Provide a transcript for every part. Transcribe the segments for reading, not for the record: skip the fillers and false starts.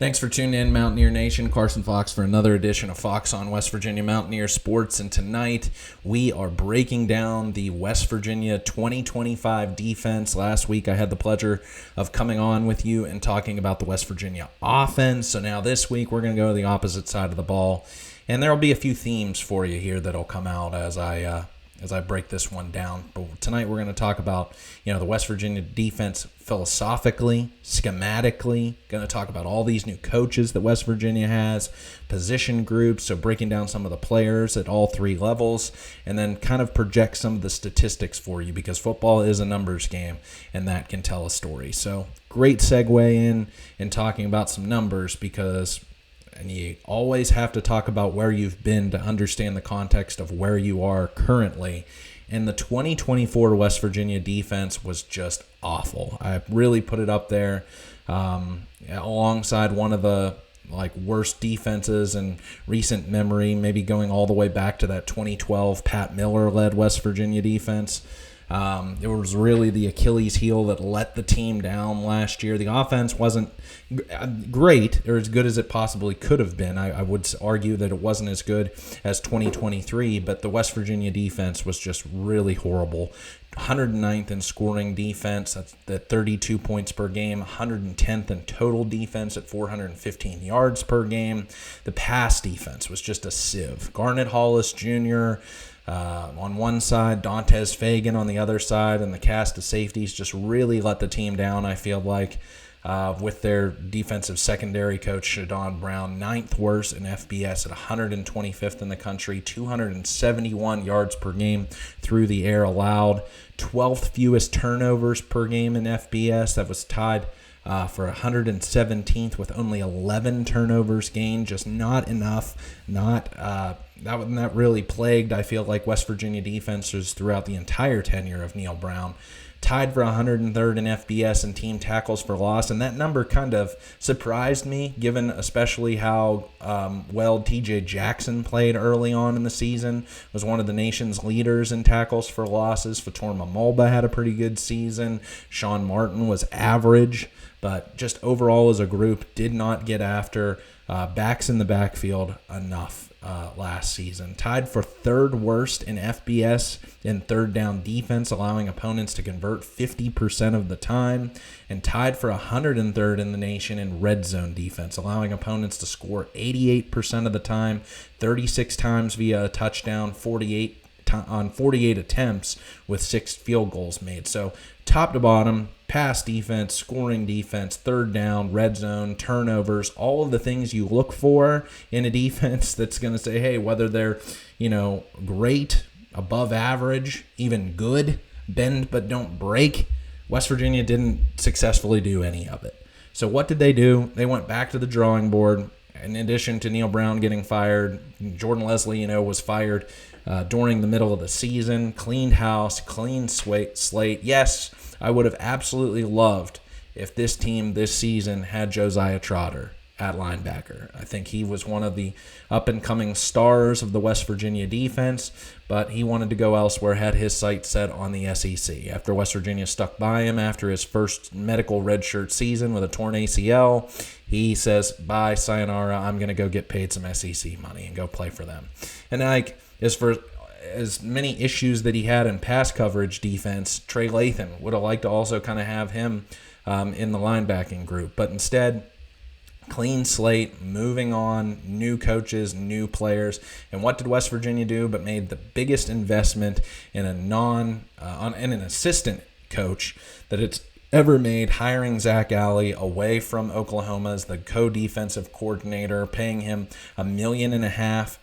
Thanks for tuning in, Mountaineer Nation. Carson Fox for another edition of Fox on West Virginia Mountaineer Sports. And tonight we are breaking down the West Virginia 2025 defense. Last week I had the pleasure of coming on with you and talking about the West Virginia offense. So now this week we're going to go to the opposite side of the ball. And there will be a few themes for you here that will come out as I break this one down. But tonight we're going to talk about, the West Virginia defense philosophically, schematically. Going to talk about all these new coaches that West Virginia has, position groups, so breaking down some of the players at all three levels, and then kind of project some of the statistics for you because football is a numbers game, and that can tell a story. So great segue in talking about some numbers because and you always have to talk about where you've been to understand the context of where you are currently. And the 2024 West Virginia defense was just awful. I really put it up there alongside one of the worst defenses in recent memory, maybe going all the way back to that 2012 Pat Miller-led West Virginia defense. It was really the Achilles heel that let the team down last year. The offense wasn't great or as good as it possibly could have been. I would argue that it wasn't as good as 2023, but the West Virginia defense was just really horrible. 109th in scoring defense, that's at 32 points per game, 110th in total defense at 415 yards per game. The pass defense was just a sieve. Garnet Hollis Jr., on one side, Dantes Fagan on the other side, and the cast of safeties just really let the team down, I feel like, with their defensive secondary coach, Shadon Brown, 9th worst in FBS at 125th in the country, 271 yards per game through the air allowed, 12th fewest turnovers per game in FBS. That was tied for 117th with only 11 turnovers gained, just not enough, that really plagued, I feel like, West Virginia defenses throughout the entire tenure of Neil Brown. Tied for 103rd in FBS and team tackles for loss, and that number kind of surprised me, given especially how well TJ Jackson played early on in the season. Was one of the nation's leaders in tackles for losses. Fatorma Mulba had a pretty good season. Sean Martin was average, but just overall as a group did not get after backs in the backfield enough last season. Tied for 3rd worst in FBS in third down defense, allowing opponents to convert 50% of the time, and tied for 103rd in the nation in red zone defense, allowing opponents to score 88% of the time, 36 times via a touchdown, 48 attempts with 6 field goals made. So top to bottom, pass defense, scoring defense, third down, red zone, turnovers, all of the things you look for in a defense that's going to say, hey, whether they're, great, above average, even good, bend but don't break, West Virginia didn't successfully do any of it. So what did they do? They went back to the drawing board. In addition to Neil Brown getting fired, Jordan Leslie, was fired during the middle of the season. Cleaned house, clean slate. Yes, I would have absolutely loved if this team this season had Josiah Trotter at linebacker. I think he was one of the up-and-coming stars of the West Virginia defense, but he wanted to go elsewhere, had his sights set on the SEC. After West Virginia stuck by him after his first medical redshirt season with a torn ACL, he says, bye, sayonara, I'm going to go get paid some SEC money and go play for them. And as many issues that he had in pass coverage defense, Trey Lathan would have liked to also kind of have him in the linebacking group. But instead, clean slate, moving on, new coaches, new players. And what did West Virginia do but made the biggest investment in in an assistant coach that it's ever made, hiring Zach Alley away from Oklahoma as the co-defensive coordinator, paying him $1.5 million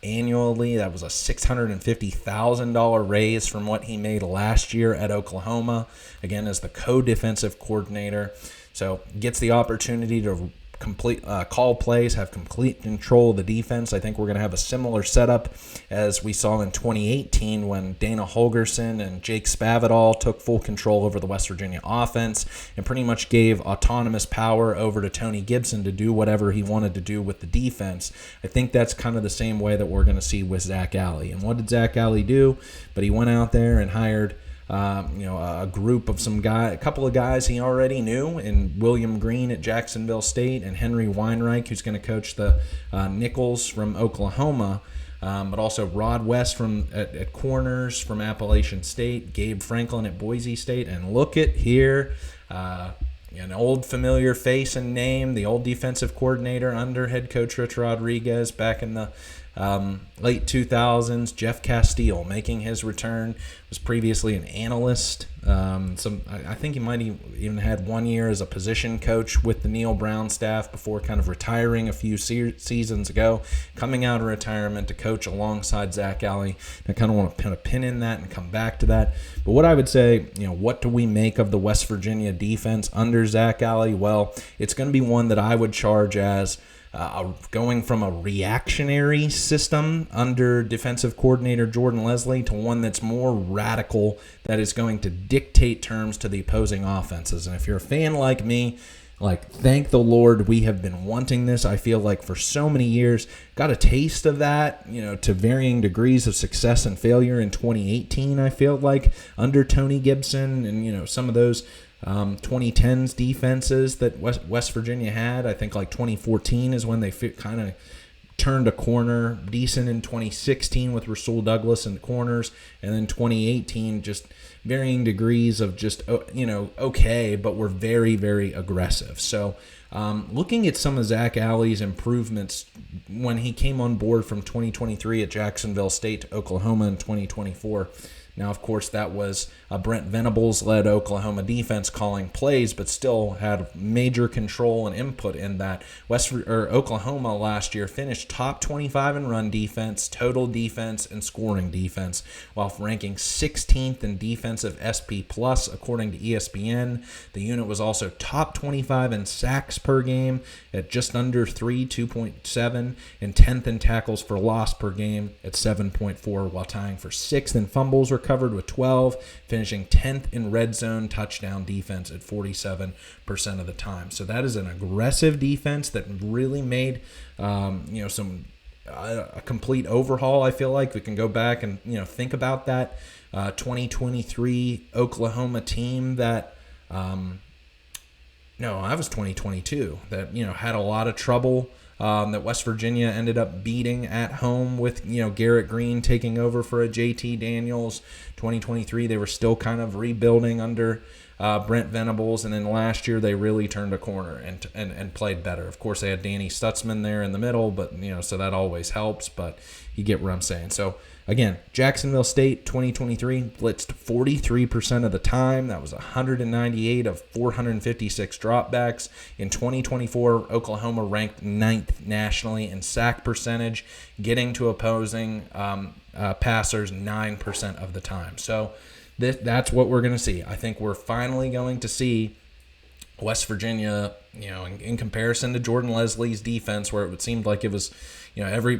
annually. That was a $650,000 raise from what he made last year at Oklahoma, again as the co-defensive coordinator. So gets the opportunity to call plays, have complete control of the defense. I think we're going to have a similar setup as we saw in 2018 when Dana Holgerson and Jake Spavital took full control over the West Virginia offense and pretty much gave autonomous power over to Tony Gibson to do whatever he wanted to do with the defense. I think that's kind of the same way that we're going to see with Zach Alley. And what did Zach Alley do? But he went out there and hired a group of a couple of guys he already knew, in William Green at Jacksonville State and Henry Weinreich, who's going to coach the Nichols from Oklahoma. But also Rod West at corners from Appalachian State, Gabe Franklin at Boise State, and look at here, an old familiar face and name, the old defensive coordinator under head coach Rich Rodriguez back in the late 2000s, Jeff Castile, making his return. Was previously an analyst. I think he might even had 1 year as a position coach with the Neil Brown staff before kind of retiring a few seasons ago, coming out of retirement to coach alongside Zach Alley. I kind of want to put a pin in that and come back to that. But what I would say, what do we make of the West Virginia defense under Zach Alley? Well, it's going to be one that I would charge as going from a reactionary system under defensive coordinator Jordan Leslie to one that's more radical, that is going to dictate terms to the opposing offenses. And if you're a fan like me, thank the Lord we have been wanting this. I feel like for so many years, got a taste of that, to varying degrees of success and failure in 2018, I feel like, under Tony Gibson and, some of those 2010s defenses that West Virginia had. I think 2014 is when they kind of turned a corner, decent in 2016 with Rasul Douglas in the corners, and then 2018 just varying degrees of just, okay, but we're very, very aggressive. So looking at some of Zach Alley's improvements when he came on board from 2023 at Jacksonville State to Oklahoma in 2024. Now, of course, that was a Brent Venables-led Oklahoma defense calling plays, but still had major control and input in that. Oklahoma last year finished top 25 in run defense, total defense, and scoring defense, while ranking 16th in defensive SP+, according to ESPN. The unit was also top 25 in sacks per game at just under 2.7, and 10th in tackles for loss per game at 7.4, while tying for 6th in fumbles recovered with 12, finishing 10th in red zone touchdown defense at 47% of the time. So that is an aggressive defense that really made a complete overhaul. I feel like we can go back and think about that 2023 Oklahoma team that that was 2022 that had a lot of trouble. That West Virginia ended up beating at home with, Garrett Green taking over for a JT Daniels. 2023, they were still kind of rebuilding under Brent Venables, and then last year they really turned a corner and played better. Of course, they had Danny Stutzman there in the middle, but, so that always helps, but you get what I'm saying. So, again, Jacksonville State 2023 blitzed 43% of the time. That was 198 of 456 dropbacks. In 2024, Oklahoma ranked 9th nationally in sack percentage, getting to opposing passers 9% of the time. So that's what we're going to see. I think we're finally going to see West Virginia, in comparison to Jordan Leslie's defense, where it seemed like it was, every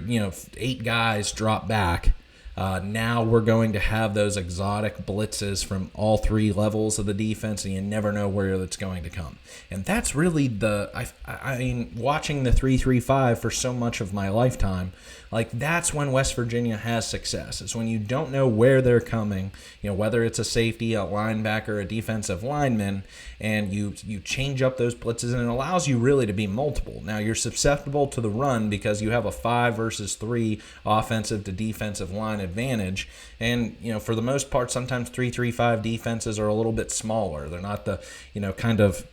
8 guys drop back. Now we're going to have those exotic blitzes from all 3 levels of the defense, and you never know where it's going to come. And that's really I mean, watching the 3-3-5 for so much of my lifetime, that's when West Virginia has success. It's when you don't know where they're coming, whether it's a safety, a linebacker, a defensive lineman, and you change up those blitzes, and it allows you really to be multiple. Now, you're susceptible to the run because you have a 5 versus 3 offensive to defensive line advantage, and for the most part, sometimes 3-3-5 defenses are a little bit smaller. They're not the kind of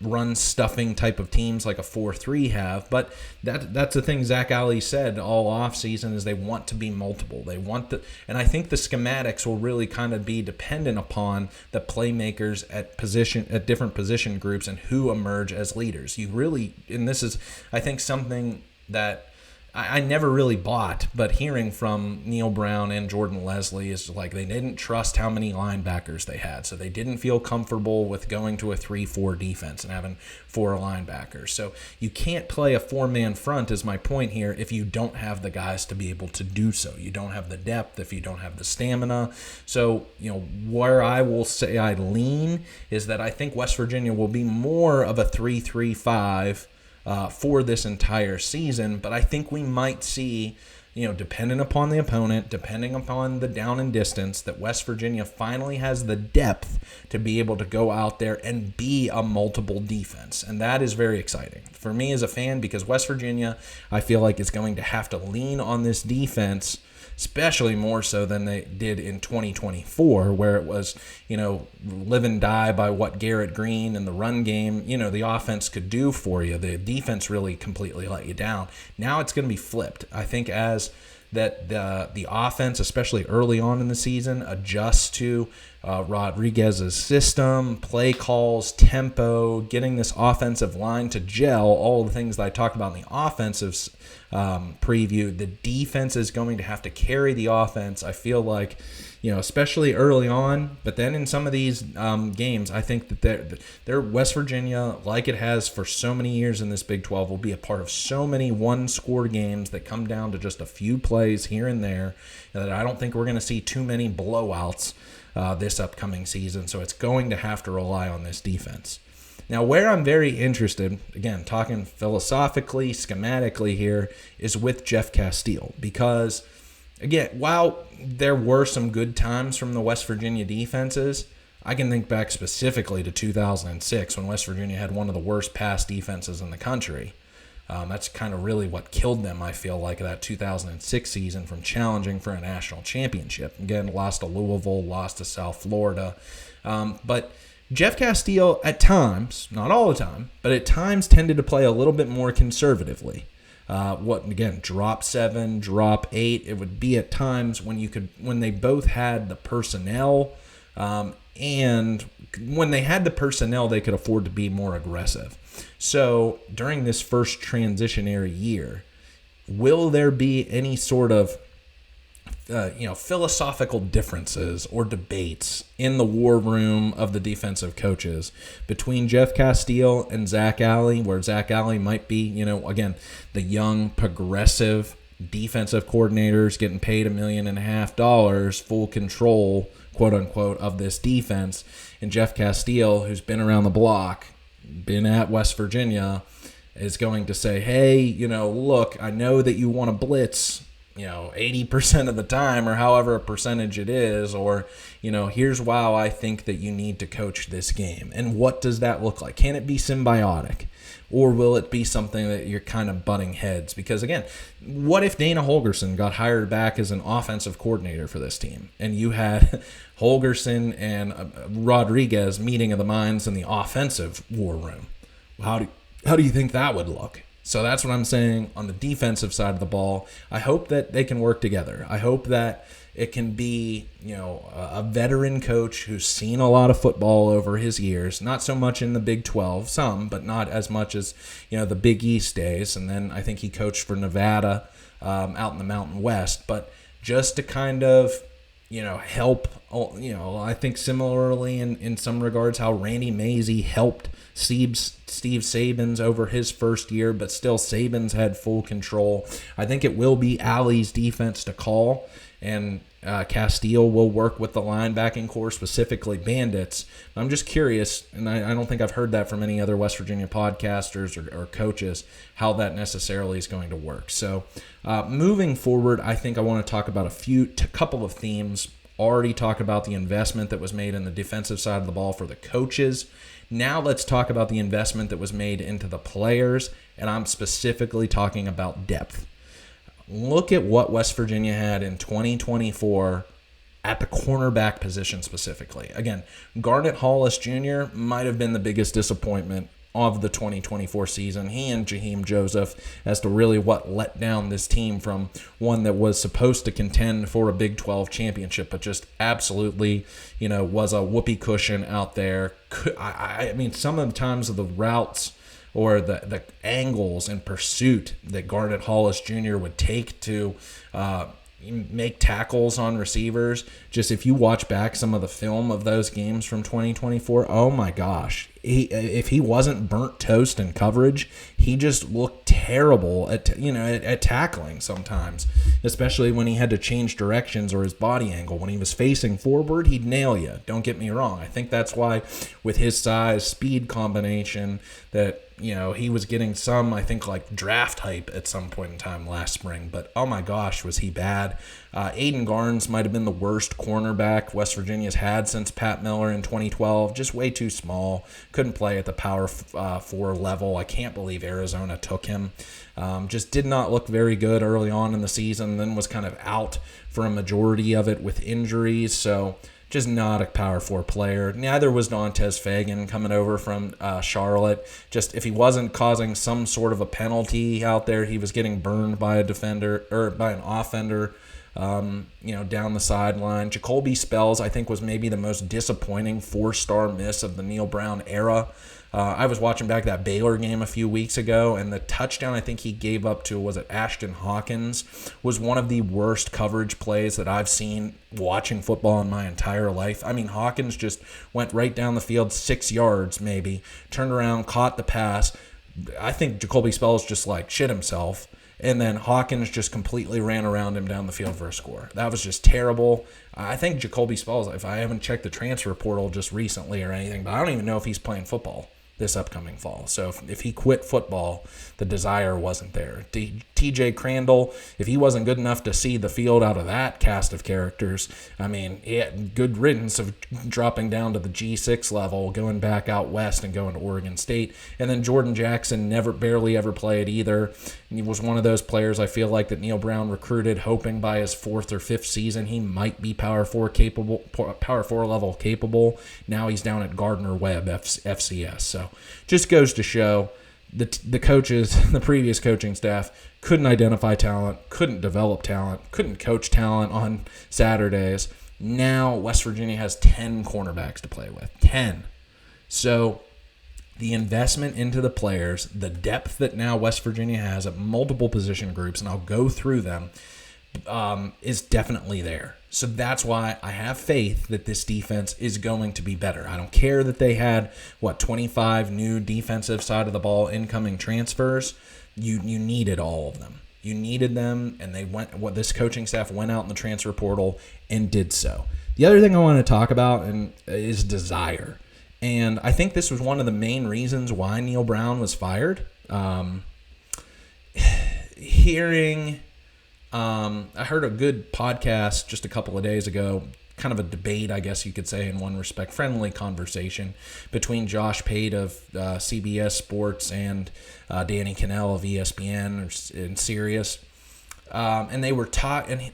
run stuffing type of teams like a 4-3 have, but that's the thing Zach Alley said all offseason is they want to be multiple. They want and I think the schematics will really kind of be dependent upon the playmakers at different position groups and who emerge as leaders. And this is, I think, something that I never really bought, but hearing from Neil Brown and Jordan Leslie is they didn't trust how many linebackers they had, so they didn't feel comfortable with going to a 3-4 defense and having 4 linebackers. So you can't play a 4-man front, is my point here, if you don't have the guys to be able to do so. You don't have the depth, if you don't have the stamina. So, where I will say I lean is that I think West Virginia will be more of a 3-3-5 for this entire season, but I think we might see dependent upon the opponent, depending upon the down and distance, that West Virginia finally has the depth to be able to go out there and be a multiple defense. And that is very exciting for me as a fan, because West Virginia, I feel like, is going to have to lean on this defense, especially more so than they did in 2024, where it was, live and die by what Garrett Green and the run game, the offense could do for you. The defense really completely let you down. Now it's going to be flipped. I think as that the offense, especially early on in the season, adjusts to Rodriguez's system, play calls, tempo, getting this offensive line to gel, all the things that I talked about in the offensive preview, the defense is going to have to carry the offense. I feel like, especially early on, but then in some of these games, I think that they're West Virginia, like it has for so many years in this Big 12, will be a part of so many one-score games that come down to just a few plays here and there, that I don't think we're going to see too many blowouts this upcoming season. So it's going to have to rely on this defense. Now, where I'm very interested, again, talking philosophically, schematically here, is with Jeff Castile, because, again, while there were some good times from the West Virginia defenses, I can think back specifically to 2006 when West Virginia had one of the worst pass defenses in the country. That's kind of really what killed them, I feel like, that 2006 season from challenging for a national championship. Again, lost to Louisville, lost to South Florida. But Jeff Castile, at times, not all the time, but at times tended to play a little bit more conservatively. Drop 7, drop 8. It would be at times when they both had the personnel, and when they had the personnel, they could afford to be more aggressive. So during this first transitionary year, will there be any sort of philosophical differences or debates in the war room of the defensive coaches between Jeff Castile and Zach Alley, where Zach Alley might be, again, the young, progressive defensive coordinators getting paid $1.5 million, full control, quote unquote, of this defense, and Jeff Castile, who's been around the block, been at West Virginia, is going to say, hey, look, I know that you want to blitz 80% of the time, or however a percentage it is, or, here's why I think that you need to coach this game. And what does that look like? Can it be symbiotic? Or will it be something that you're kind of butting heads? Because, again, what if Dana Holgorsen got hired back as an offensive coordinator for this team, and you had Holgorsen and Rodriguez meeting of the minds in the offensive war room? How do you think that would look? So that's what I'm saying on the defensive side of the ball. I hope that they can work together. I hope that it can be, a veteran coach who's seen a lot of football over his years, not so much in the Big 12, some, but not as much as, the Big East days. And then I think he coached for Nevada out in the Mountain West. But just to kind of, help, I think similarly in some regards how Randy Mazey helped Steve Saban's over his first year, but still Saban's had full control. I think it will be Alley's defense to call, and Castile will work with the linebacking core, specifically Bandits. I'm just curious, and I don't think I've heard that from any other West Virginia podcasters or coaches, how that necessarily is going to work. So moving forward, I think I want to talk about a couple of themes. Already talked about the investment that was made in the defensive side of the ball for the coaches. Now let's talk about the investment that was made into the players, and I'm specifically talking about depth. Look at what West Virginia had in 2024 at the cornerback position specifically. Again, Garnet Hollis Jr. might have been the biggest disappointment of the 2024 season. He and Jaheim Joseph as to really what let down this team from one that was supposed to contend for a Big 12 championship, but just absolutely, was a whoopee cushion out there. I mean, some of the times of the routes or the angles in pursuit that Garnet Hollis Jr. would take to make tackles on receivers. Just if you watch back some of the film of those games from 2024, oh my gosh. If he wasn't burnt toast in coverage, he just looked terrible at tackling sometimes, especially when he had to change directions or his body angle. When he was facing forward, he'd nail you. Don't get me wrong. I think that's why with his size, speed combination that he was getting some, I think, like draft hype at some point in time last spring. But oh my gosh, was he bad. Aiden Garnes might have been the worst cornerback West Virginia's had since Pat Miller in 2012. Just way too small. Couldn't play at the Power 4 level. I can't believe Arizona took him. Just did not look very good early on in the season, then was kind of out for a majority of it with injuries. So just not a Power 4 player. Neither was Dontez Fagan coming over from Charlotte. Just if he wasn't causing some sort of a penalty out there, he was getting burned by a defender or by an offender. Down the sideline. Jacoby Spells, I think, was maybe the most disappointing 4-star miss of the Neil Brown era. I was watching back that Baylor game a few weeks ago, and the touchdown I think he gave up to, was it Ashton Hawkins, was one of the worst coverage plays that I've seen watching football in my entire life. I mean, Hawkins just went right down the field 6 yards maybe, turned around, caught the pass. I think Jacoby Spells just like shit himself. And then Hawkins just completely ran around him down the field for a score. That was just terrible. I think Jacoby Spells, if I haven't checked the transfer portal just recently or anything, but I don't even know if he's playing football this upcoming fall. So if he quit football, the desire wasn't there. TJ Crandall, if he wasn't good enough to see the field out of that cast of characters, I mean, he had good riddance of dropping down to the G6 level, going back out west and going to Oregon State. And then Jordan Jackson barely ever played either. And he was one of those players I feel like that Neil Brown recruited, hoping by his 4th or 5th season he might be Power 4 level capable. Now he's down at Gardner Webb FCS. So just goes to show the coaches, the previous coaching staff, couldn't identify talent, couldn't develop talent, couldn't coach talent on Saturdays. Now West Virginia has 10 cornerbacks to play with. 10. So the investment into the players, the depth that now West Virginia has at multiple position groups, and I'll go through them, is definitely there. So that's why I have faith that this defense is going to be better. I don't care that they had, 25 new defensive side of the ball incoming transfers. You needed all of them. You needed them, and this coaching staff went out in the transfer portal and did so. The other thing I want to talk about is desire. And I think this was one of the main reasons why Neil Brown was fired. I heard a good podcast just a couple of days ago, kind of a debate, I guess you could say, in one respect, friendly conversation between Josh Pate of CBS Sports and Danny Cannell of ESPN and Sirius. And they were talking,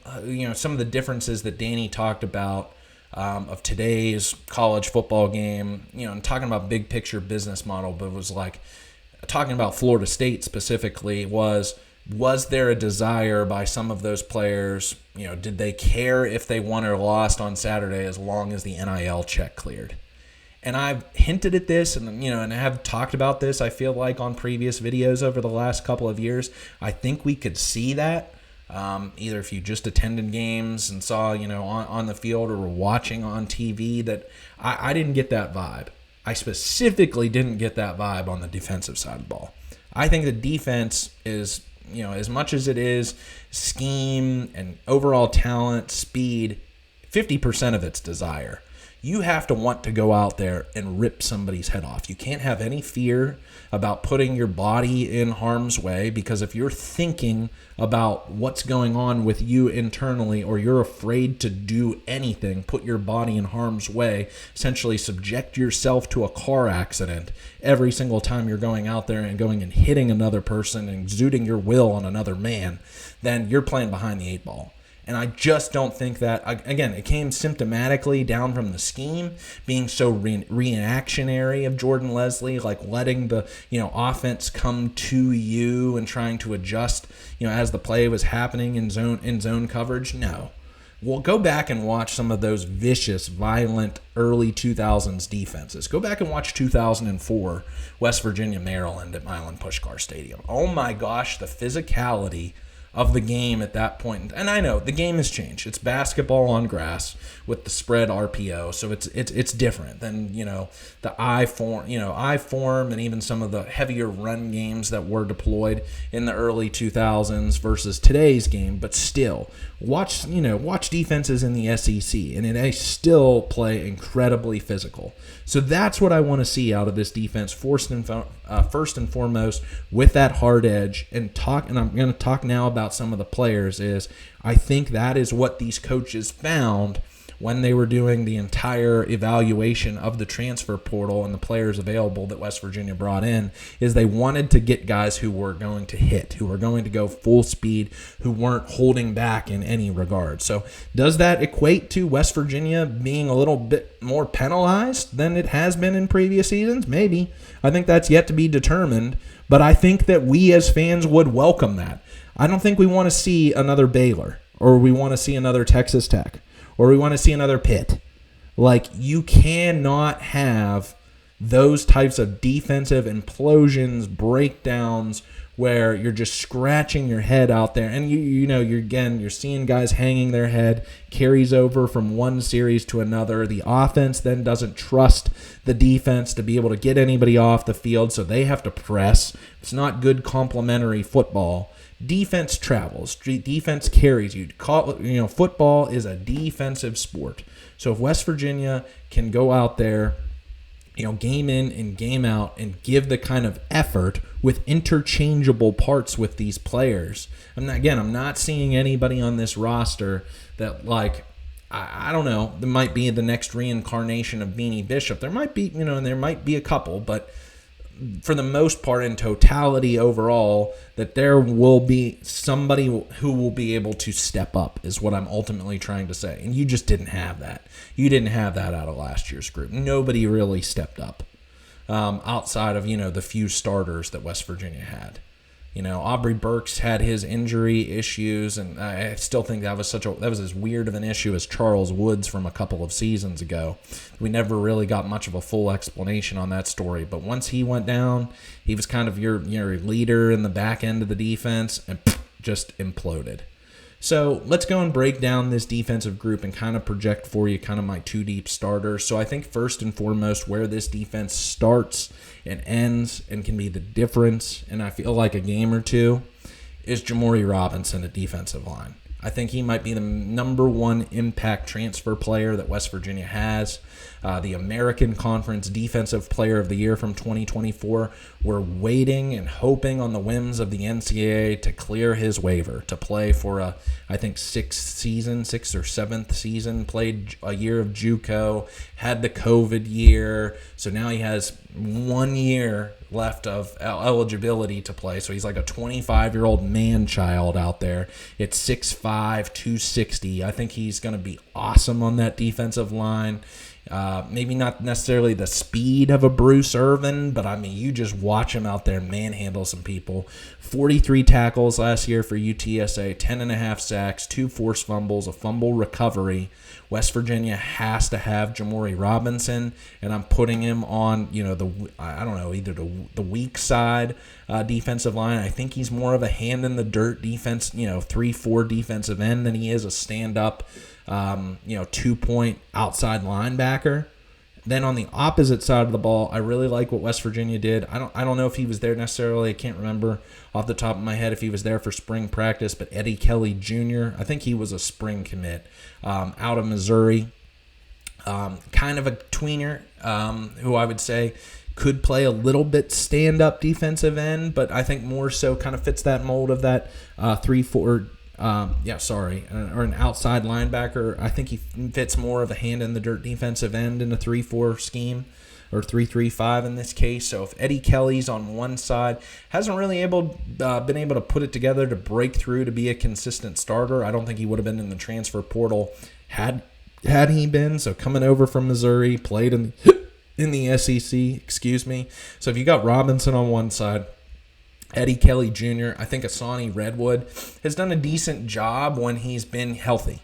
some of the differences that Danny talked about of today's college football game, and talking about big picture business model, but it was like talking about Florida State specifically was there a desire by some of those players, did they care if they won or lost on Saturday as long as the NIL check cleared? And I've hinted at this and I have talked about this, I feel like, on previous videos over the last couple of years. I think we could see that. Either if you just attended games and saw, on the field or were watching on TV, that I didn't get that vibe. I specifically didn't get that vibe on the defensive side of the ball. I think the defense is, as much as it is scheme and overall talent, speed, 50% of it's desire. You have to want to go out there and rip somebody's head off. You can't have any fear about putting your body in harm's way, because if you're thinking about what's going on with you internally, or you're afraid to do anything, put your body in harm's way, essentially subject yourself to a car accident every single time you're going out there and going and hitting another person and exuding your will on another man, then you're playing behind the 8 ball. And I just don't think that, again, it came symptomatically down from the scheme being so reactionary of Jordan Leslie, like letting the, offense come to you and trying to adjust, as the play was happening in zone coverage. No. Well, go back and watch some of those vicious, violent early 2000s defenses. Go back and watch 2004 West Virginia, Maryland at Milan Puskar Stadium. Oh my gosh, the physicality of the game at that point. And I know the game has changed. It's basketball on grass with the spread RPO, so it's different than, the I form and even some of the heavier run games that were deployed in the early 2000s versus today's game. But still, watch defenses in the SEC, and they still play incredibly physical. So that's what I want to see out of this defense, first and foremost, with that hard edge. And I'm going to talk now about some of the players. I think that is what these coaches found when they were doing the entire evaluation of the transfer portal and the players available that West Virginia brought in, is they wanted to get guys who were going to hit, who were going to go full speed, who weren't holding back in any regard. So does that equate to West Virginia being a little bit more penalized than it has been in previous seasons? Maybe. I think that's yet to be determined, but I think that we as fans would welcome that. I don't think we want to see another Baylor, or we want to see another Texas Tech, or we want to see another Pitt. Like, you cannot have those types of defensive implosions, breakdowns, where you're just scratching your head out there. And you're seeing guys hanging their head, carries over from one series to another. The offense then doesn't trust the defense to be able to get anybody off the field, so they have to press. It's not good complementary football. Defense travels. Defense carries you. Football is a defensive sport. So if West Virginia can go out there, game in and game out, and give the kind of effort with interchangeable parts with these players. I'm not seeing anybody on this roster that, I don't know, there might be the next reincarnation of Beanie Bishop. There might be, and there might be a couple, but for the most part, in totality overall, that there will be somebody who will be able to step up, is what I'm ultimately trying to say. And you just didn't have that. You didn't have that out of last year's group. Nobody really stepped up outside of, the few starters that West Virginia had. Aubrey Burks had his injury issues, and I still think that was as weird of an issue as Charles Woods from a couple of seasons ago. We never really got much of a full explanation on that story, but once he went down, he was kind of your leader in the back end of the defense, and just imploded. So let's go and break down this defensive group and kind of project for you kind of my two deep starters. So I think first and foremost, where this defense starts and ends and can be the difference, and I feel like a game or two, is Jamori Robinson at defensive line. I think he might be the number one impact transfer player that West Virginia has. The American Conference Defensive Player of the Year from 2024. We're waiting and hoping on the whims of the NCAA to clear his waiver to play for I think sixth or seventh season, played a year of JUCO, had the COVID year, so now he has 1 year left of eligibility to play. So he's like a 25-year-old man-child out there. It's 6'5", 260. I think he's going to be awesome on that defensive line. Maybe not necessarily the speed of a Bruce Irvin, but you just watch him out there manhandle some people. 43 tackles last year for UTSA, 10.5 sacks, 2 forced fumbles, a fumble recovery. West Virginia has to have Jamori Robinson, and I'm putting him on, either the weak side defensive line. I think he's more of a hand in the dirt defense, 3-4 defensive end than he is a stand-up 2-point outside linebacker. Then on the opposite side of the ball, I really like what West Virginia did. I don't know if he was there necessarily. I can't remember off the top of my head if he was there for spring practice, but Eddie Kelly Jr., I think he was a spring commit out of Missouri. Kind of a tweener who I would say could play a little bit stand-up defensive end, but I think more so kind of fits that mold of that 3-4 or an outside linebacker. I think he fits more of a hand-in-the-dirt defensive end in a 3-4 scheme, or 3-3-5 in this case. So if Eddie Kelly's on one side, hasn't really been able to put it together to break through to be a consistent starter. I don't think he would have been in the transfer portal had he been. So coming over from Missouri, played in the SEC, So if you got Robinson on one side, Eddie Kelly Jr., I think Asani Redwood has done a decent job when he's been healthy.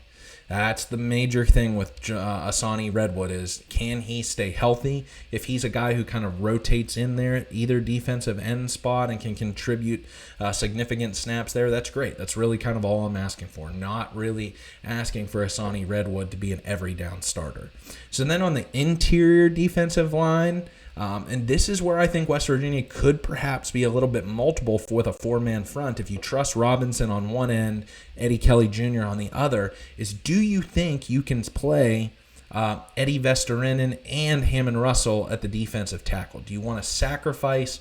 That's the major thing with Asani Redwood is, can he stay healthy? If he's a guy who kind of rotates in there at either defensive end spot and can contribute significant snaps there, that's great. That's really kind of all I'm asking for. Not really asking for Asani Redwood to be an every down starter. So then on the interior defensive line, and this is where I think West Virginia could perhaps be a little bit multiple with a four-man front. If you trust Robinson on one end, Eddie Kelly Jr. on the other, is do you think you can play Eddie Vesterinen and Hammond Russell at the defensive tackle? Do you want to sacrifice,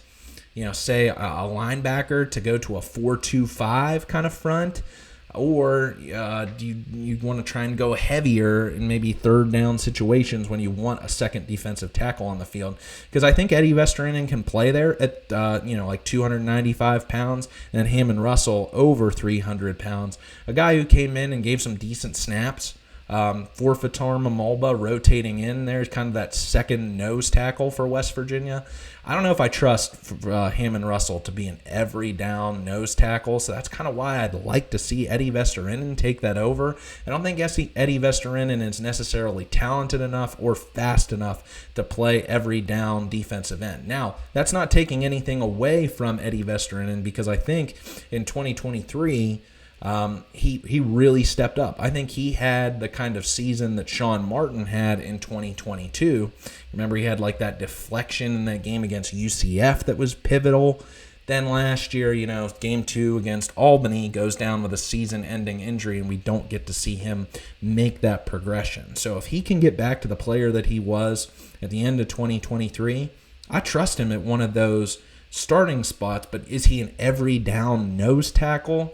say a linebacker to go to a 4-2-5 kind of front? Or do you want to try and go heavier in maybe third down situations when you want a second defensive tackle on the field? Because I think Eddie Vesterinen can play there at like 295 pounds, and Hammond Russell over 300 pounds. A guy who came in and gave some decent snaps. For Fatarma Mulba rotating in there, kind of that second nose tackle for West Virginia. I don't know if I trust Hammond Russell to be an every down nose tackle, so that's kind of why I'd like to see Eddie Vesterinen take that over. I don't think Eddie Vesterinen is necessarily talented enough or fast enough to play every down defensive end. Now, that's not taking anything away from Eddie Vesterinen, because I think in 2023, he really stepped up. I think he had the kind of season that Sean Martin had in 2022. Remember, he had like that deflection in that game against UCF that was pivotal. Then last year, game 2 against Albany goes down with a season-ending injury, and we don't get to see him make that progression. So if he can get back to the player that he was at the end of 2023, I trust him at one of those starting spots. But is he an every down nose tackle?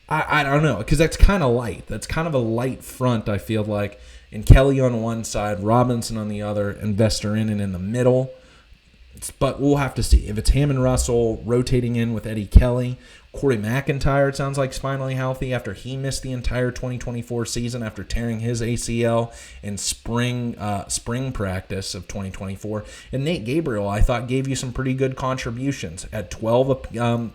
I don't know, because that's kind of light. That's kind of a light front, I feel like. And Kelly on one side, Robinson on the other, and Vesterinen in the middle. But we'll have to see. If it's Hammond Russell rotating in with Eddie Kelly, Corey McIntyre, it sounds like, is finally healthy after he missed the entire 2024 season after tearing his ACL in spring practice of 2024. And Nate Gabriel, I thought, gave you some pretty good contributions. At 12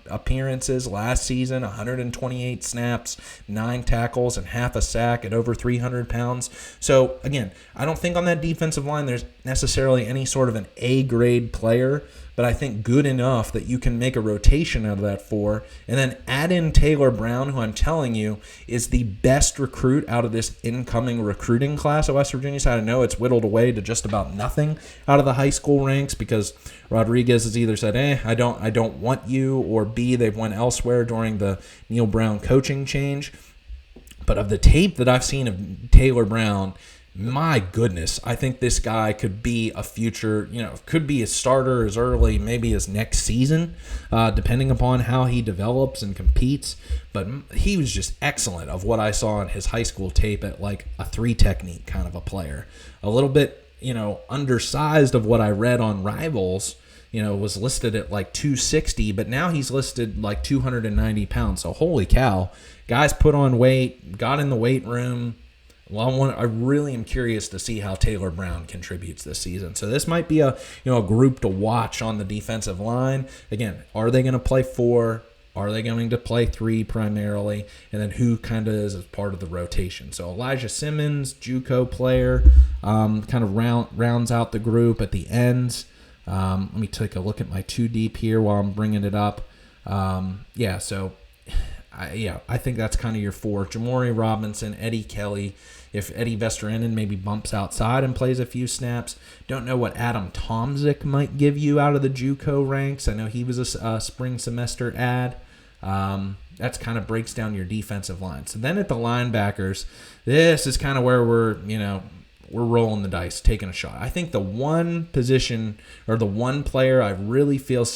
appearances last season, 128 snaps, 9 tackles, and half a sack at over 300 pounds. So, again, I don't think on that defensive line there's necessarily any sort of an A-grade player, but I think good enough that you can make a rotation out of that 4, and then add in Taylor Brown, who I'm telling you is the best recruit out of this incoming recruiting class at West Virginia. So I know it's whittled away to just about nothing out of the high school ranks, because Rodriguez has either said, I don't want you, or B, they've went elsewhere during the Neil Brown coaching change. But of the tape that I've seen of Taylor Brown, my goodness, I think this guy could be a future, could be a starter as early maybe as next season, depending upon how he develops and competes. But he was just excellent of what I saw in his high school tape at like a 3 technique kind of a player. A little bit, undersized of what I read on Rivals, was listed at like 260, but now he's listed like 290 pounds. So holy cow, guys put on weight, got in the weight room. Well, I really am curious to see how Taylor Brown contributes this season. So this might be a group to watch on the defensive line. Again, are they going to play 4? Are they going to play 3 primarily? And then who kind of is as part of the rotation? So Elijah Simmons, JUCO player, kind of rounds out the group at the ends. Let me take a look at my 2 deep here while I'm bringing it up. I think that's kind of your 4. Jamori Robinson, Eddie Kelly. If Eddie Vesterinen maybe bumps outside and plays a few snaps. Don't know what Adam Tomzik might give you out of the JUCO ranks. I know he was a spring semester ad. That's kind of breaks down your defensive line. So then at the linebackers, this is kind of where we're rolling the dice, taking a shot. I think the one position or the one player I really feel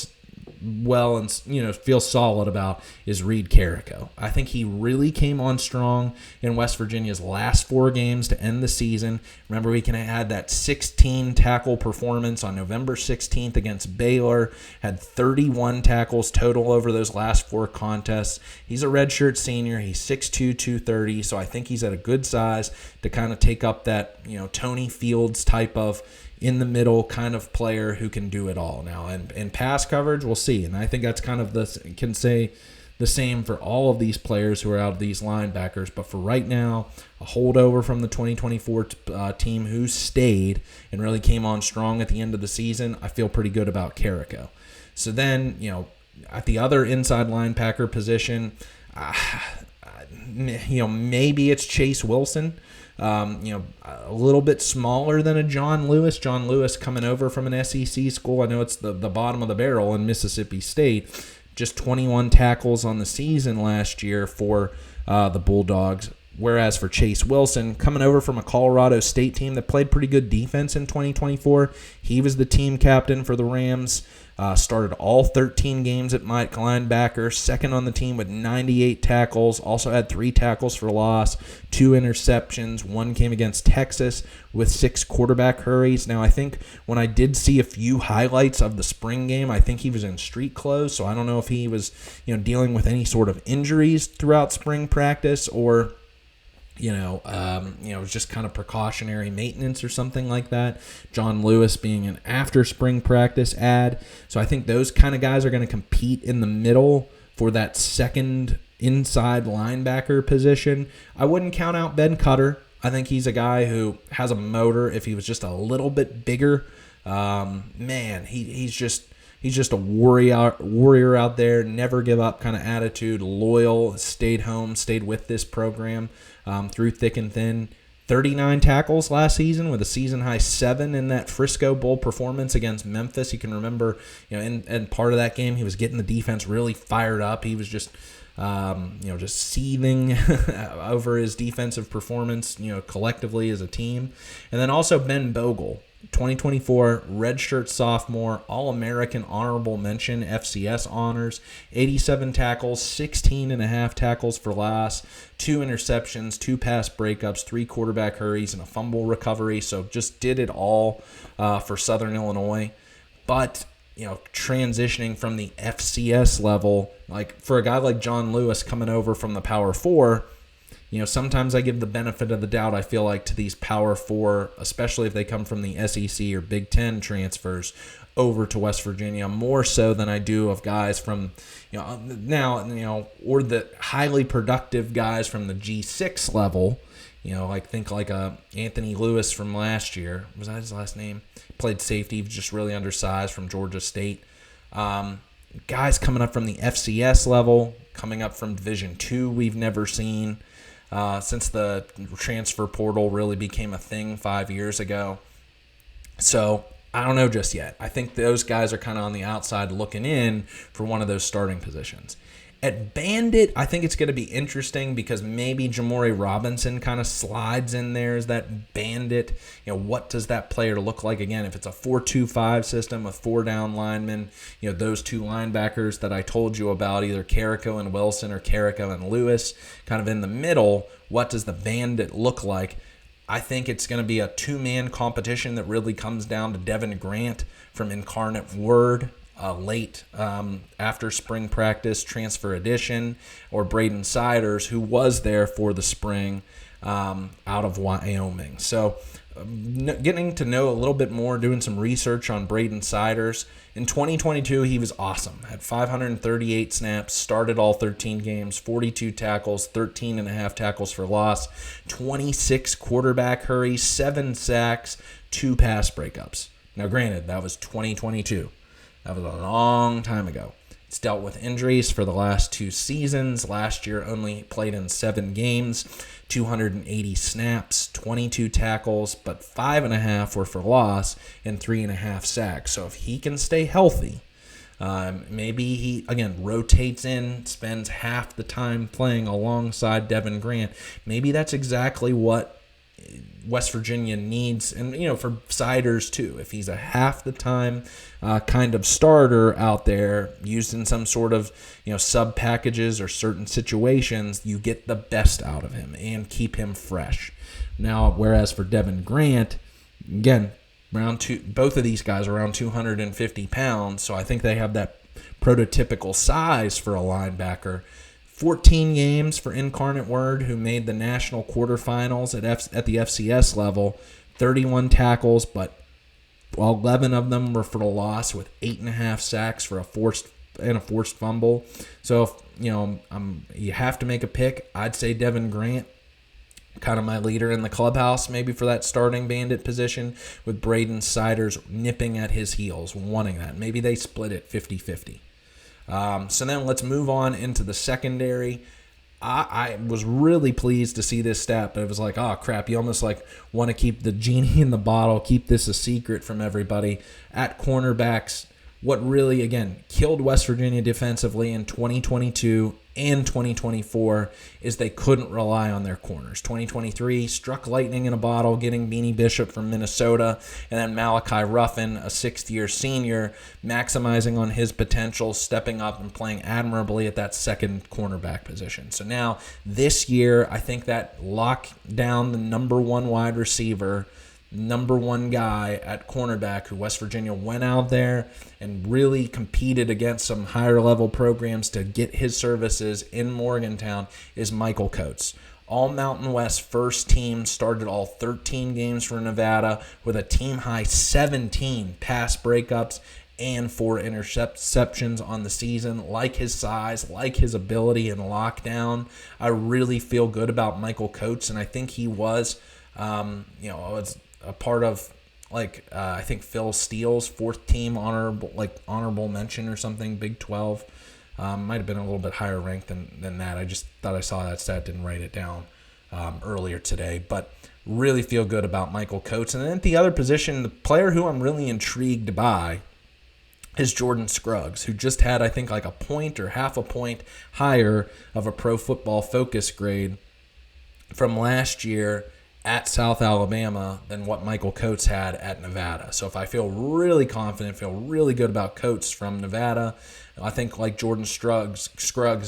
well and feel solid about is Reed Carrico. I think he really came on strong in West Virginia's last 4 games to end the season. Remember, we can add that 16 tackle performance on November 16th against Baylor, had 31 tackles total over those last 4 contests. He's a redshirt senior. He's 6'2", 230, so I think he's at a good size to kind of take up that Tony Fields type of in the middle kind of player who can do it all now. And pass coverage, we'll see. And I think that's kind of the the same for all of these players who are out of these linebackers. But for right now, a holdover from the 2024 team who stayed and really came on strong at the end of the season, I feel pretty good about Carrico. So then, at the other inside linebacker position, maybe it's Chase Wilson. A little bit smaller than a John Lewis. John Lewis coming over from an SEC school. I know it's the bottom of the barrel in Mississippi State. Just 21 tackles on the season last year for the Bulldogs. Whereas for Chase Wilson, coming over from a Colorado State team that played pretty good defense in 2024, he was the team captain for the Rams. Started all 13 games at Mike linebacker, second on the team with 98 tackles, also had 3 tackles for loss, 2 interceptions, 1 came against Texas with 6 quarterback hurries. Now, I think when I did see a few highlights of the spring game, I think he was in street clothes, so I don't know if he was dealing with any sort of injuries throughout spring practice or it was just kind of precautionary maintenance or something like that. John Lewis being an after spring practice ad. So I think those kind of guys are going to compete in the middle for that second inside linebacker position. I wouldn't count out Ben Cutter. I think he's a guy who has a motor. If he was just a little bit bigger, he's just a warrior out there, never give up kind of attitude, loyal, stayed with this program through thick and thin. 39 tackles last season with a season-high 7 in that Frisco Bowl performance against Memphis. You can remember, in part of that game, he was getting the defense really fired up. He was just seething over his defensive performance, collectively as a team. And then also Ben Bogle, 2024 redshirt sophomore, All-American honorable mention, FCS honors, 87 tackles, 16.5 tackles for loss, 2 interceptions, 2 pass breakups, 3 quarterback hurries, and a fumble recovery. So just did it all for Southern Illinois. But transitioning from the FCS level, like for a guy like John Lewis coming over from the Power 4, sometimes I give the benefit of the doubt, I feel like, to these Power 4, especially if they come from the SEC or Big Ten transfers over to West Virginia, more so than I do of guys from, or the highly productive guys from the G6 level. Think like a Anthony Lewis from last year. Was that his last name? Played safety, just really undersized from Georgia State. Guys coming up from the FCS level, coming up from Division II we've never seen since the transfer portal really became a thing 5 years ago. So I don't know just yet. I think those guys are kind of on the outside looking in for one of those starting positions. At Bandit, I think it's going to be interesting because maybe Jamori Robinson kind of slides in there as that Bandit. What does that player look like? Again, if it's a 4-2-5 system with 4 down linemen, those 2 linebackers that I told you about, either Carrico and Wilson or Carrico and Lewis, kind of in the middle, what does the Bandit look like? I think it's going to be a 2-man competition that really comes down to Devin Grant from Incarnate Word, late after spring practice transfer edition, or Braden Siders, who was there for the spring out of Wyoming. So getting to know a little bit more, doing some research on Braden Siders. In 2022, he was awesome. Had 538 snaps, started all 13 games, 42 tackles, 13.5 tackles for loss, 26 quarterback hurries, 7 sacks, 2 pass breakups. Now, granted, that was 2022. That was a long time ago. It's dealt with injuries for the last 2 seasons. Last year only played in 7 games, 280 snaps, 22 tackles, but 5.5 were for loss and 3.5 sacks. So if he can stay healthy, maybe he, again, rotates in, spends half the time playing alongside Devin Grant. Maybe that's exactly what West Virginia needs, and for Siders too. If he's a half the time kind of starter out there, used in some sort of sub packages or certain situations, you get the best out of him and keep him fresh. Now, whereas for Devin Grant, again, both of these guys are around 250 pounds, so I think they have that prototypical size for a linebacker. 14 games for Incarnate Word, who made the national quarterfinals at the FCS level, 31 tackles, but 11 of them were for the loss, with 8.5 sacks for a forced fumble. So you have to make a pick. I'd say Devin Grant, kind of my leader in the clubhouse, maybe for that starting bandit position, with Braden Siders nipping at his heels, wanting that. Maybe they split it 50-50. So then let's move on into the secondary. I was really pleased to see this stat, but it was like, oh, crap, you almost like want to keep the genie in the bottle, keep this a secret from everybody. At cornerbacks, what really, again, killed West Virginia defensively in 2022 and 2024 is they couldn't rely on their corners. 2023 struck lightning in a bottle, getting Beanie Bishop from Minnesota, and then Malachi Ruffin, a sixth-year senior, maximizing on his potential, stepping up and playing admirably at that second cornerback position. So now, this year, I think that locked down the number one wide receiver, number one guy at cornerback, who West Virginia went out there and really competed against some higher level programs to get his services in Morgantown, is Michael Coates. All Mountain West first team, started all 13 games for Nevada with a team high 17 pass breakups and 4 interceptions on the season. Like his size, like his ability in lockdown, I really feel good about Michael Coates, and I think he was, it's a part of, I think Phil Steele's fourth team honorable mention or something, Big 12. Might have been a little bit higher ranked than that. I just thought I saw that stat, didn't write it down earlier today. But really feel good about Michael Coates. And then at the other position, the player who I'm really intrigued by is Jordan Scruggs, who just had, I think, like a point or half a point higher of a Pro Football Focus grade from last year at South Alabama than what Michael Coates had at Nevada. So if I feel really confident, feel really good about Coates from Nevada, I think like Jordan Scruggs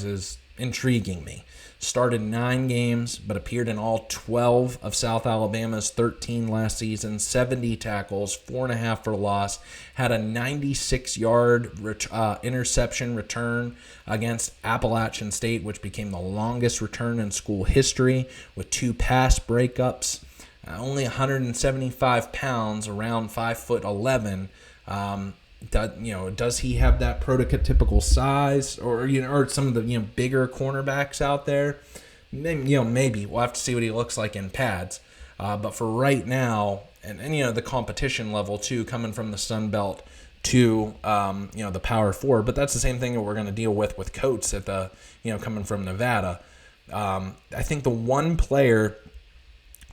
is intriguing me. Started 9 games, but appeared in all 12 of South Alabama's 13 last season, 70 tackles, 4.5 for loss, had a 96-yard interception return against Appalachian State, which became the longest return in school history, with 2 pass breakups, only 175 pounds, around 5'11". Does he have that prototypical size, or some of the bigger cornerbacks out there? Maybe we'll have to see what he looks like in pads. But for right now, and the competition level too, coming from the Sun Belt to the Power Four. But that's the same thing that we're going to deal with Coates at the coming from Nevada. I think the one player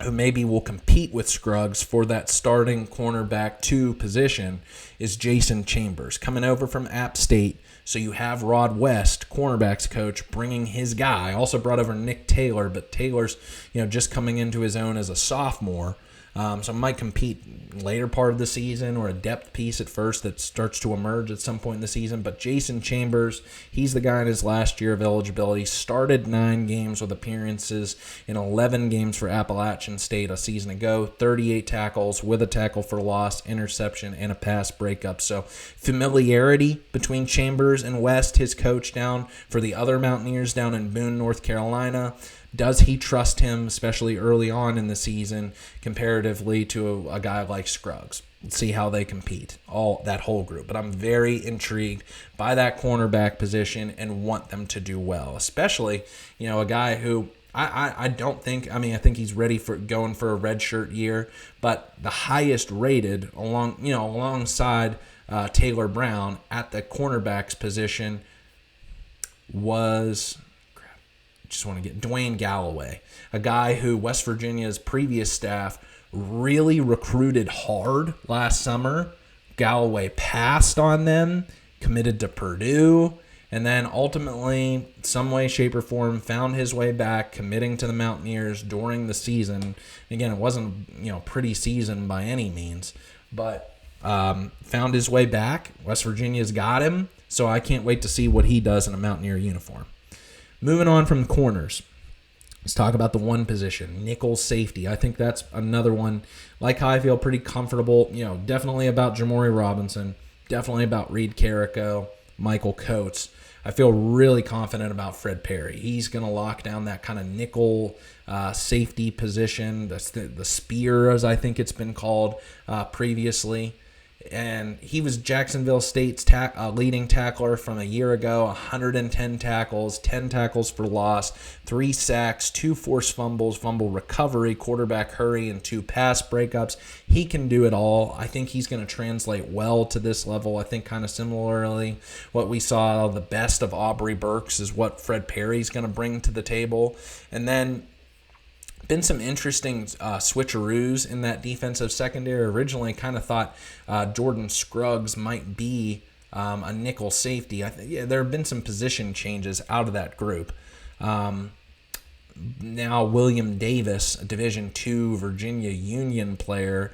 who maybe will compete with Scruggs for that starting cornerback 2 position is Jason Chambers, coming over from App State. So you have Rod West, cornerbacks coach, bringing his guy. Also brought over Nick Taylor, but Taylor's just coming into his own as a sophomore. So might compete later part of the season, or a depth piece at first that starts to emerge at some point in the season. But Jason Chambers, he's the guy in his last year of eligibility, started 9 games with appearances in 11 games for Appalachian State a season ago, 38 tackles with a tackle for loss, interception, and a pass breakup. So familiarity between Chambers and West, his coach down for the other Mountaineers down in Boone, North Carolina. Does he trust him, especially early on in the season, comparatively to a guy like Scruggs? Let's see how they compete, that whole group. But I'm very intrigued by that cornerback position and want them to do well, especially, a guy who I don't think, I think he's ready for going for a redshirt year, but the highest rated alongside Taylor Brown at the cornerbacks position was Dwayne Galloway, a guy who West Virginia's previous staff really recruited hard last summer. Galloway passed on them, committed to Purdue, and then ultimately, some way, shape, or form, found his way back, committing to the Mountaineers during the season. Again, it wasn't pretty season by any means, but found his way back. West Virginia's got him, so I can't wait to see what he does in a Mountaineer uniform. Moving on from the corners, let's talk about the one position, nickel safety. I think that's another one. Like how I feel pretty comfortable, definitely about Jamori Robinson, definitely about Reed Carrico, Michael Coates. I feel really confident about Fred Perry. He's going to lock down that kind of nickel safety position, the spear, as I think it's been called previously. And he was Jacksonville State's leading tackler from a year ago, 110 tackles, 10 tackles for loss, 3 sacks, 2 forced fumbles, fumble recovery, quarterback hurry, and 2 pass breakups. He can do it all. I think he's going to translate well to this level. I think kind of similarly what we saw, the best of Aubrey Burks is what Fred Perry's going to bring to the table. And then been some interesting switcheroos in that defensive secondary. Originally kind of thought Jordan Scruggs might be a nickel safety. There have been some position changes out of that group. Now William Davis, a Division II Virginia Union player,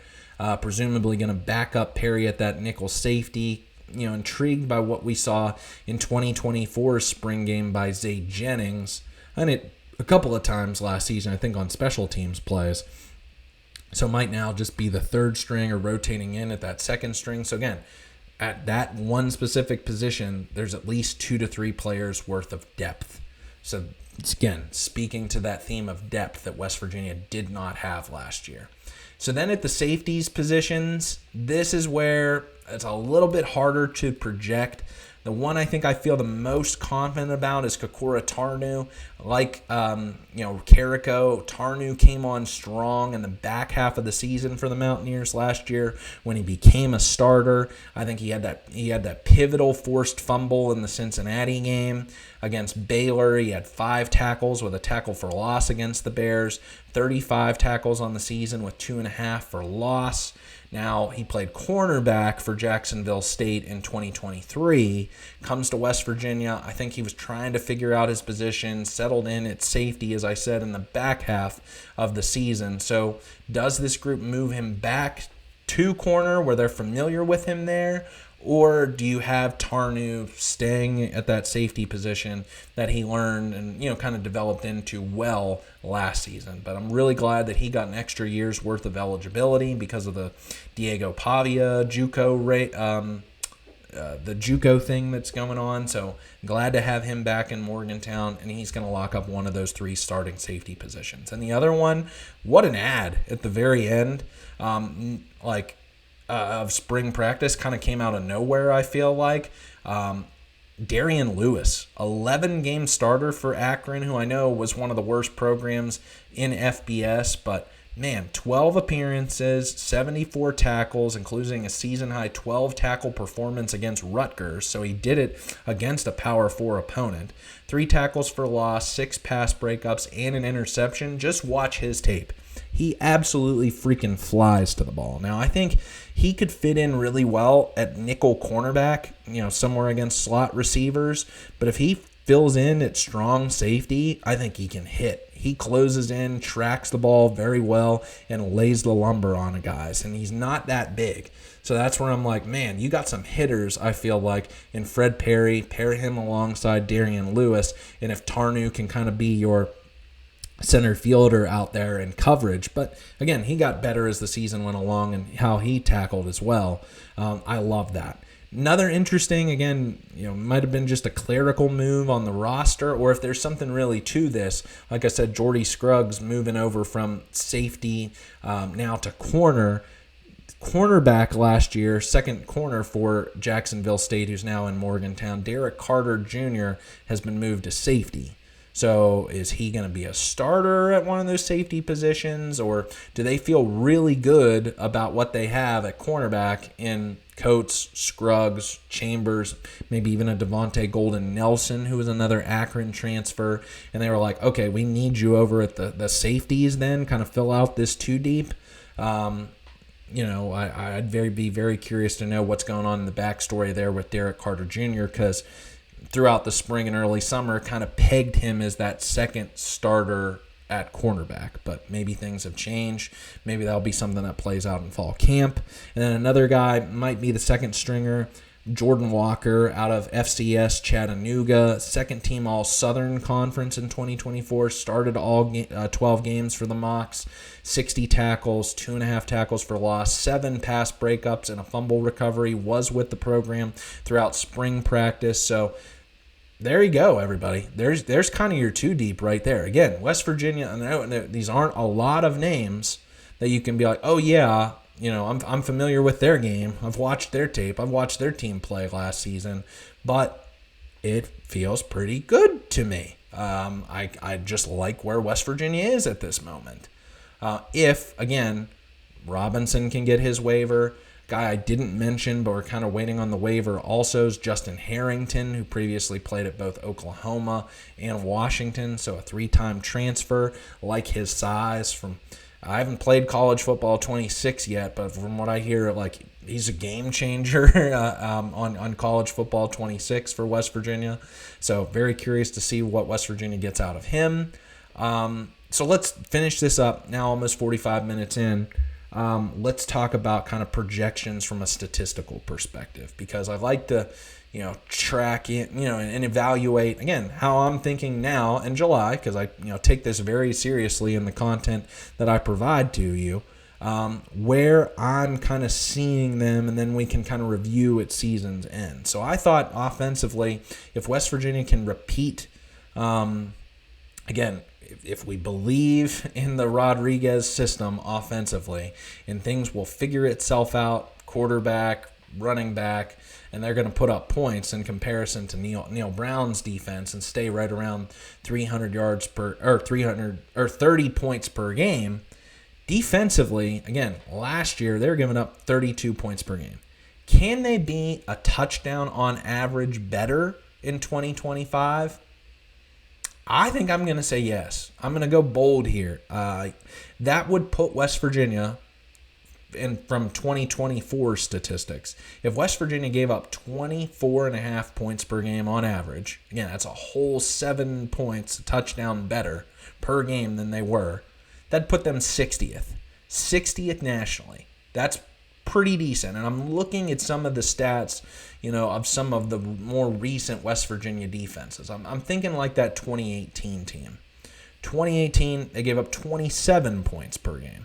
presumably going to back up Perry at that nickel safety. Intrigued by what we saw in 2024's spring game by Zay Jennings. And it a couple of times last season, I think, on special teams plays. So might now just be the third string or rotating in at that second string. So again, at that one specific position, there's at least 2 to 3 players worth of depth. So it's, again, speaking to that theme of depth that West Virginia did not have last year. So then at the safeties positions, this is where it's a little bit harder to project. The one I think I feel the most confident about is Kakura Tarnu. Like, Carrico, Tarnu came on strong in the back half of the season for the Mountaineers last year when he became a starter. I think he had that pivotal forced fumble in the Cincinnati game against Baylor. He had 5 tackles with a tackle for loss against the Bears, 35 tackles on the season with 2.5 for loss. Now, he played cornerback for Jacksonville State in 2023, comes to West Virginia. I think he was trying to figure out his position, settled in at safety, as I said, in the back half of the season. So does this group move him back to corner where they're familiar with him there? Or do you have Tarnu staying at that safety position that he learned and, kind of developed into well last season? But I'm really glad that he got an extra year's worth of eligibility because of the Diego Pavia JUCO rate, the JUCO thing that's going on. So glad to have him back in Morgantown, and he's going to lock up one of those 3 starting safety positions. And the other one, what an ad at the very end. Of spring practice kind of came out of nowhere, I feel like. Darian Lewis, 11-game starter for Akron, who I know was one of the worst programs in FBS, but man, 12 appearances, 74 tackles, including a season-high 12 tackle performance against Rutgers, so he did it against a Power 4 opponent. 3 tackles for loss, 6 pass breakups, and an interception. Just watch his tape. He absolutely freaking flies to the ball. Now, I think he could fit in really well at nickel cornerback, somewhere against slot receivers. But if he fills in at strong safety, I think he can hit. He closes in, tracks the ball very well, and lays the lumber on a guys. And he's not that big. So that's where I'm like, man, you got some hitters, I feel like, in Fred Perry. Pair him alongside Darian Lewis. And if Tarnu can kind of be your center fielder out there in coverage. But again, he got better as the season went along and how he tackled as well. I love that. Another interesting, again, might have been just a clerical move on the roster, or if there's something really to this, like I said, Jordy Scruggs moving over from safety now to corner. Cornerback last year, second corner for Jacksonville State, who's now in Morgantown, Derek Carter Jr. has been moved to safety. So is he going to be a starter at one of those safety positions, or do they feel really good about what they have at cornerback in Coates, Scruggs, Chambers, maybe even a Devontae Golden Nelson, who was another Akron transfer, and they were like, okay, we need you over at the safeties then, kind of fill out this 2 deep. I'd be very curious to know what's going on in the backstory there with Derek Carter Jr., because throughout the spring and early summer kind of pegged him as that second starter at cornerback. But maybe things have changed. Maybe that'll be something that plays out in fall camp. And then another guy might be the second stringer, Jordan Walker out of FCS Chattanooga, second team All-Southern Conference in 2024, started all 12 games for the Mocs, 60 tackles, 2.5 tackles for loss, 7 pass breakups, and a fumble recovery, was with the program throughout spring practice. So there you go, everybody. There's kind of your 2 deep right there. Again, West Virginia, I know these aren't a lot of names that you can be like, oh yeah, I'm familiar with their game. I've watched their tape. I've watched their team play last season, but it feels pretty good to me. I just like where West Virginia is at this moment. If, again, Robinson can get his waiver. Guy I didn't mention, but we're kind of waiting on the waiver also is Justin Harrington, who previously played at both Oklahoma and Washington, so a 3-time transfer. Like his size. I haven't played college football 26 yet, but from what I hear, like he's a game changer on college football 26 for West Virginia. So very curious to see what West Virginia gets out of him. So let's finish this up now, almost 45 minutes in. Let's talk about kind of projections from a statistical perspective, because I like to, track it, and evaluate, again, how I'm thinking now in July, because I, take this very seriously in the content that I provide to you, where I'm kind of seeing them, and then we can kind of review at season's end. So I thought offensively, if West Virginia can repeat, again, if we believe in the Rodriguez system offensively, and things will figure itself out, quarterback, running back, and they're going to put up points in comparison to Neil Brown's defense and stay right around 300 yards per or 300 or 30 points per game. Defensively, again, last year they were giving up 32 points per game. Can they be a touchdown on average better in 2025? I think I'm going to say yes. I'm going to go bold here. That would put West Virginia from 2024 statistics. If West Virginia gave up 24.5 points per game on average, again, that's a whole 7 points, a touchdown better per game than they were, that'd put them 60th nationally. That's pretty decent. And I'm looking at some of the stats, of some of the more recent West Virginia defenses. I'm thinking like that 2018 team. 2018, they gave up 27 points per game.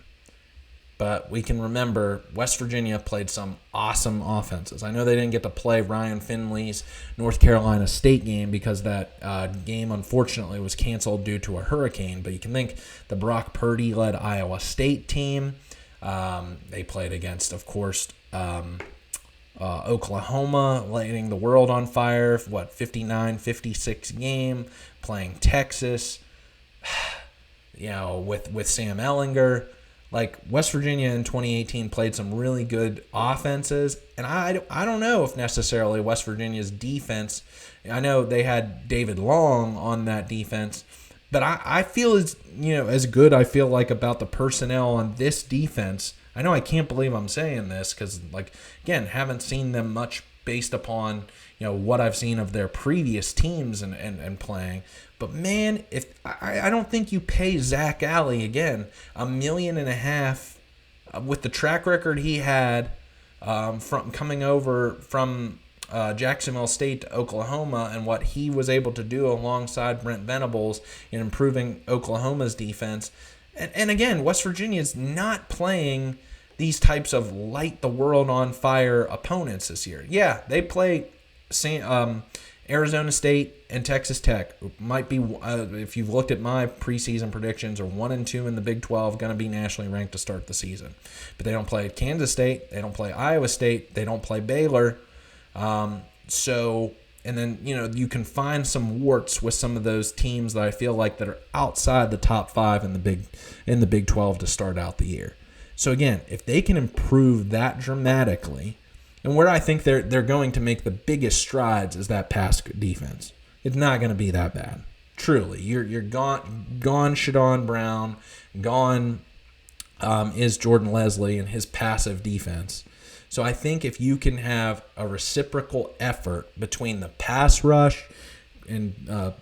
But we can remember West Virginia played some awesome offenses. I know they didn't get to play Ryan Finley's North Carolina State game because that game, unfortunately, was canceled due to a hurricane. But you can think the Brock Purdy-led Iowa State team. They played against, of course, Oklahoma, lighting the world on fire. 59-56 game, playing Texas, with Sam Ehlinger. Like, West Virginia in 2018 played some really good offenses, and I don't know if necessarily West Virginia's defense, I know they had David Long on that defense, but I feel as good I feel like about the personnel on this defense. I know I can't believe I'm saying this because, again, haven't seen them much based upon, what I've seen of their previous teams and playing. But, man, if I don't think you pay Zach Alley, again, $1.5 million with the track record he had from coming over from Jacksonville State to Oklahoma and what he was able to do alongside Brent Venables in improving Oklahoma's defense. And again, West Virginia's not playing these types of light the world on fire opponents this year. Yeah, they play Arizona State and Texas Tech. Might be, if you've looked at my preseason predictions, are 1 and 2 in the Big 12, going to be nationally ranked to start the season. But they don't play Kansas State, they don't play Iowa State, they don't play Baylor. And then, you can find some warts with some of those teams that I feel like that are outside the top 5 in the Big 12 to start out the year. So again, if they can improve that dramatically, and where I think they're going to make the biggest strides is that pass defense. It's not going to be that bad. Truly, you're gone Shadon Brown, gone is Jordan Leslie and his passive defense. So I think if you can have a reciprocal effort between the pass rush and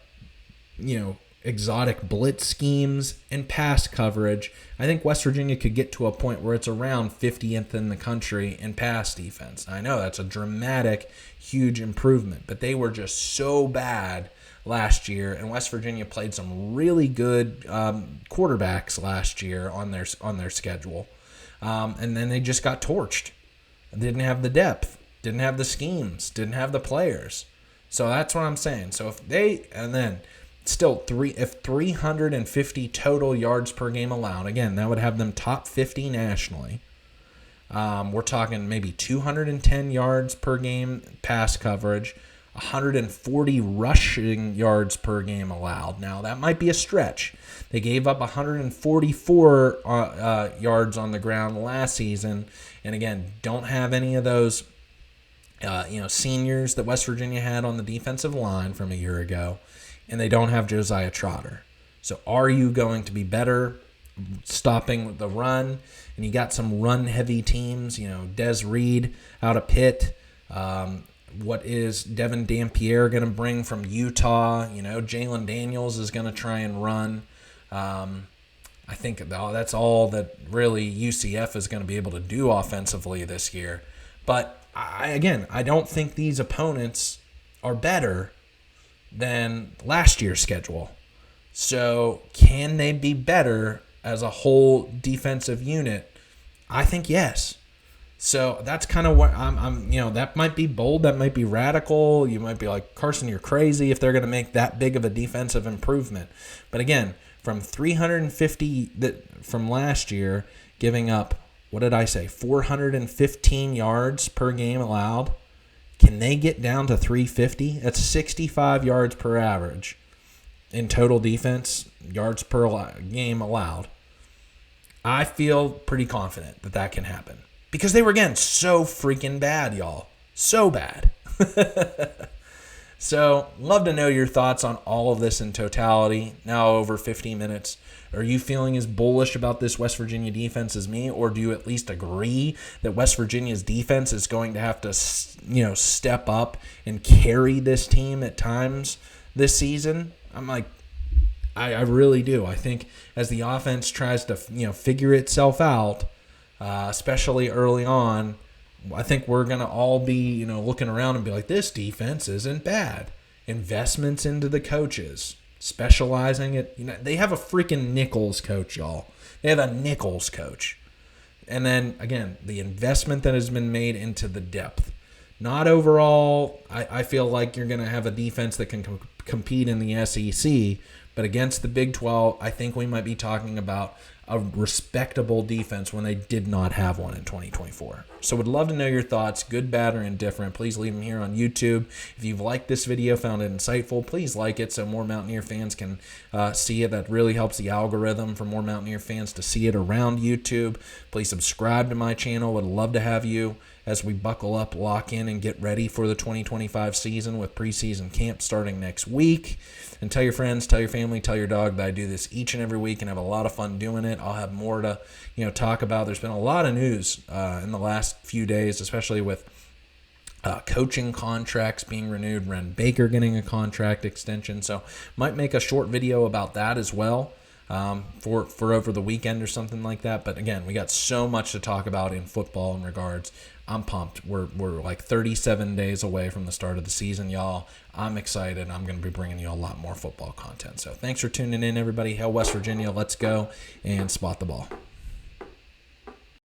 exotic blitz schemes and pass coverage, I think West Virginia could get to a point where it's around 50th in the country in pass defense. I know that's a dramatic, huge improvement, but they were just so bad last year, and West Virginia played some really good quarterbacks last year on their schedule, and then they just got torched. Didn't have the depth, didn't have the schemes, didn't have the players. So that's what I'm saying. So if 350 total yards per game allowed, again, that would have them top 50 nationally. We're talking maybe 210 yards per game pass coverage, 140 rushing yards per game allowed. Now, that might be a stretch. They gave up 144 yards on the ground last season. And again, don't have any of those seniors that West Virginia had on the defensive line from a year ago. And they don't have Josiah Trotter. So are you going to be better stopping the run? And you got some run-heavy teams, Des Reed out of Pitt. What is Devin Dampierre going to bring from Utah? Jalen Daniels is going to try and run. I think that's all that really UCF is going to be able to do offensively this year. But I don't think these opponents are better than last year's schedule. So can they be better as a whole defensive unit? I think yes. So that's kind of what I'm that might be bold, that might be radical. You might be like, Carson, you're crazy if they're going to make that big of a defensive improvement. But again, from 350 from last year, giving up, 415 yards per game allowed. Can they get down to 350? That's 65 yards per average in total defense, yards per game allowed. I feel pretty confident that can happen. Because they were, again, so freaking bad, y'all. So bad. So, love to know your thoughts on all of this in totality. Now over 15 minutes. Are you feeling as bullish about this West Virginia defense as me? Or do you at least agree that West Virginia's defense is going to have to, step up and carry this team at times this season? I'm like, I really do. I think as the offense tries to, figure itself out, especially early on, I think we're going to all be, looking around and be like, this defense isn't bad. Investments into the coaches, specializing it. They have a freaking Nichols coach, y'all. They have a Nichols coach. And then, again, the investment that has been made into the depth. Not overall, I feel like you're going to have a defense that can compete in the SEC, but against the Big 12, I think we might be talking about a respectable defense when they did not have one in 2024. So would love to know your thoughts, good, bad, or indifferent. Please leave them here on YouTube. If you've liked this video, found it insightful, please like it so more Mountaineer fans can see it. That really helps the algorithm for more Mountaineer fans to see it around YouTube. Please subscribe to my channel. Would love to have you as we buckle up, lock in, and get ready for the 2025 season with preseason camp starting next week. And tell your friends, tell your family, tell your dog that I do this each and every week and have a lot of fun doing it. I'll have more to talk about. There's been a lot of news in the last few days, especially with coaching contracts being renewed, Ren Baker getting a contract extension. So might make a short video about that as well. For over the weekend or something like that. But again, we got so much to talk about in football in regards. I'm pumped. We're like 37 days away from the start of the season, y'all. I'm excited. I'm going to be bringing you a lot more football content. So thanks for tuning in, everybody. Hail West Virginia. Let's go and spot the ball.